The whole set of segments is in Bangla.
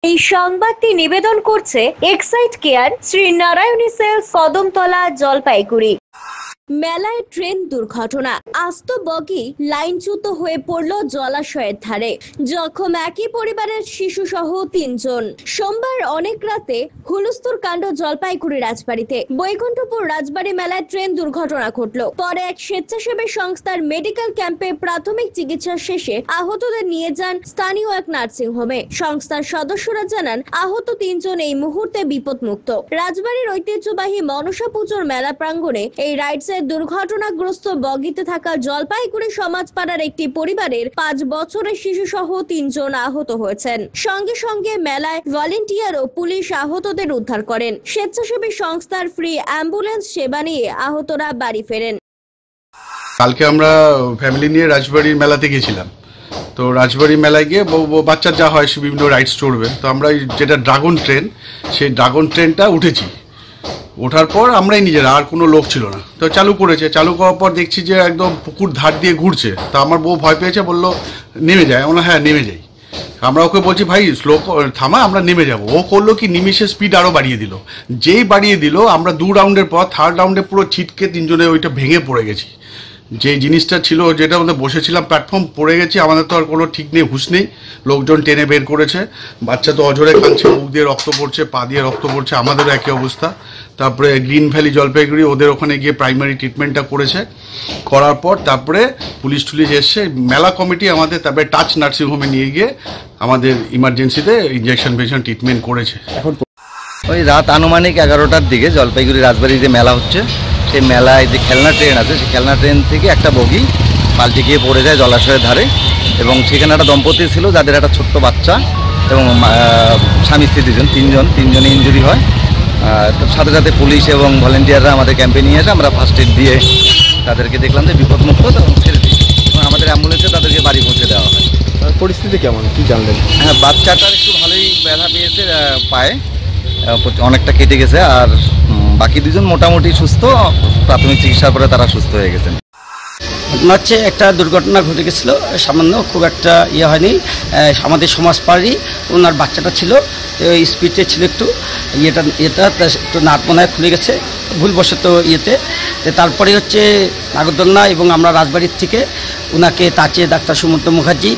এই সংবাদটি নিবেদন করছে Exide care, Shri Narayani sales, Kadamtala, Jalpaiguri. মেলায় ট্রেন দুর্ঘটনা, আস্ত বগি লাইনচ্যুত হয়ে পড়ল জলাশয়ের ধারে, জখম একই পরিবারের শিশু সহ 3 জন। সোমবার অনেক রাতে হুলস্থুল কাণ্ড জলপাইগুড়ি রাজবাড়িতে। বৈকুণ্ঠপুর রাজবাড়ি মেলায় ট্রেন দুর্ঘটনা ঘটল। পরে এক স্বেচ্ছাসেবী সংস্থার মেডিকেল ক্যাম্পে প্রাথমিক চিকিৎসা শেষে আহতদের নিয়ে যান স্থানীয় এক নার্সিং হোমে। সংস্থার সদস্যরা জানান, আহত 3 জন এই মুহূর্তে বিপদমুক্ত। রাজবাড়ির ঐতিহ্যবাহী মনসা পুজোর মেলা প্রাঙ্গণে এই রাইডসে দুর্ঘটনাগ্রস্ত বগিতে থাকা জলপাইগুড়ি সমাজপাড়ার একটি পরিবারের 5 বছরের শিশু সহ 3 জন আহত হয়েছেন। সঙ্গে সঙ্গে মেলায় ভলেন্টিয়ার ও পুলিশ আহতদের উদ্ধার করেন। স্বেচ্ছাসেবী সংস্থার ফ্রি অ্যাম্বুলেন্স সেবা নিয়ে আহতরা বাড়ি ফেরেন। কালকে আমরা ফ্যামিলি নিয়ে রাজবাড়ির মেলাতে গেছিলাম। তো রাজবাড়ি মেলায় গিয়ে বাচ্চার যা হয় সে বিভিন্ন রাইডস চড়বে। তো আমরা যেটা ড্রাগন ট্রেন, সেই ড্রাগন ট্রেনটা উঠেছি। ওঠার পর আমরাই নিজেরা, আর কোনো লোক ছিল না। তো চালু করেছে, চালু করার পর দেখছি যে একদম পুকুর ধার দিয়ে ঘুরছে। তা আমার বউ ভয় পেয়েছে, বললো নেমে যায়। আমরা হ্যাঁ নেমে যাই। আমরা ওকে বলছি ভাই স্লো থামা, আমরা নেমে যাব। ও করলো কি, নিমিষে স্পিড আরও বাড়িয়ে দিল। যেই বাড়িয়ে দিল, আমরা 2 রাউন্ডের পর 3rd রাউন্ডে পুরো ছিটকে 3 জনে ওইটা ভেঙে পড়ে গেছি। যে জিনিসটা ছিল, যেটা আমাদের বসেছিলাম, প্ল্যাটফর্ম পড়ে গেছি। আমাদের তো আর কোনো ঠিক নেই, হুঁশ নেই। লোকজন টেনে বের করেছে। বাচ্চা তো অঝরে কাঁদছে, মুখ দিয়ে রক্ত পড়ছে, পা দিয়ে রক্ত পড়ছে। আমাদেরও একই অবস্থা। তারপরে গ্রিন ভ্যালি জলপাইগুড়ি ওদের ওখানে গিয়ে প্রাইমারি ট্রিটমেন্টটা করেছে। করার পর তারপরে পুলিশ টুলিশ এসছে, মেলা কমিটি আমাদের তারপরে টাচ নার্সিংহোমে নিয়ে গিয়ে আমাদের ইমার্জেন্সিতে ইঞ্জেকশন ফেকশন ট্রিটমেন্ট করেছে। এখন ওই রাত আনুমানিক 11টার দিকে জলপাইগুড়ি রাজবাড়িতে মেলা হচ্ছে। সেই মেলায় যে খেলনা ট্রেন আছে, সেই খেলনা ট্রেন থেকে একটা বগি পাল্টে গিয়ে পড়ে যায় জলাশয়ের ধারে। এবং সেখানে একটা দম্পতি ছিল, যাদের একটা ছোট্ট বাচ্চা এবং স্বামী স্ত্রী 3জনই ইনজুরি হয়। সাথে সাথে পুলিশ এবং ভলেন্টিয়াররা আমাদের ক্যাম্পে নিয়ে এসে আমরা ফার্স্ট এড দিয়ে তাদেরকে দেখলাম যে বিপদমুক্ত, তখন ছেড়ে দিই এবং আমাদের অ্যাম্বুলেন্সে তাদেরকে বাড়ি পৌঁছে দেওয়া হয়। পরিস্থিতি কেমন, কি জানলেন? হ্যাঁ, বাচ্চাটার একটু ভালোই ব্যথা পেয়েছে, পায়ে অনেকটা কেটে গেছে। আর বাকি 2 জন মোটামুটি সুস্থ, প্রাথমিক চিকিৎসার পরে তারা সুস্থ হয়ে গেছেন। হচ্ছে একটা দুর্ঘটনা ঘটে গেছিলো, সামান্য, খুব একটা হয়নি। আমাদের সমাজপাড়ারই ওনার বাচ্চাটা ছিল, স্পিডে ছিল একটু, এটা একটু নাট মনে হয় খুলে গেছে ভুলবশত তারপরে হচ্ছে নাগরদোলনা এবং আমরা রাজবাড়ির থেকে ওনাকে তাচে ডাক্তার সুমন্ত মুখার্জি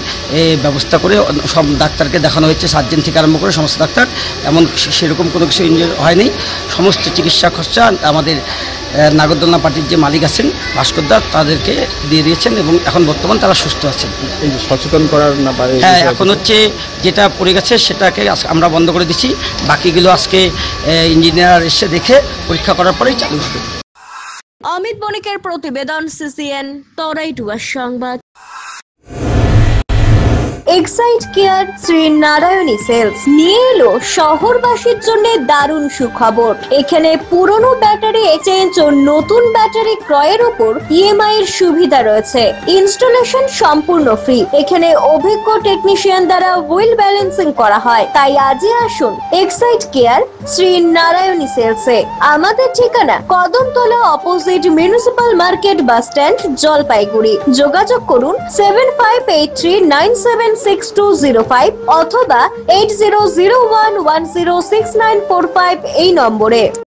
ব্যবস্থা করে সব ডাক্তারকে দেখানো হয়েছে, সার্জেন থেকে আরম্ভ করে সমস্ত ডাক্তার। এমন সেরকম কোনো কিছু ইনজুরি হয়নি। সমস্ত চিকিৎসা খরচা আমাদের নাগরদোলনা পার্টির যে মালিক আছেন ভাস্করদা, তাদেরকে দিয়ে দিয়েছেন এবং এখন বর্তমান তারা সুস্থ আছেন। এই সচেতন করার না পারে, হ্যাঁ, এখন হচ্ছে যেটা পড়ে গেছে সেটাকে আমরা বন্ধ করে দিচ্ছি। বাকিগুলো আজকে ইঞ্জিনিয়ার এসে দেখে পরীক্ষা করার পরেই চালু হবে। অমিত বণিকের প্রতিবেদন, সিসিএন, তরাইটুয়া সংবাদ। Exide care, Shri Narayani sales নিয়ে এলো শহরবাসীর জন্য দারুণ সুখবর। এখানে পুরনো ব্যাটারি এক্সচেঞ্জ ও নতুন ব্যাটারি ক্রয়ের উপর ইএমআই এর সুবিধা রয়েছে। ইনস্টলেশন সম্পূর্ণ ফ্রি। এখানে অভিজ্ঞ টেকনিশিয়ান দ্বারা হুইল ব্যালেন্সিং করা হয়। তাই আজই আসুন এক্সাইড কেয়ার, শ্রী নারায়ণী সেলসে। আমাদের ঠিকানা Kadamtala, opposite municipal market, bus stand, Jalpaiguri. যোগাযোগ করুন 7583976205 অথবা 8001106945 এই নম্বরে।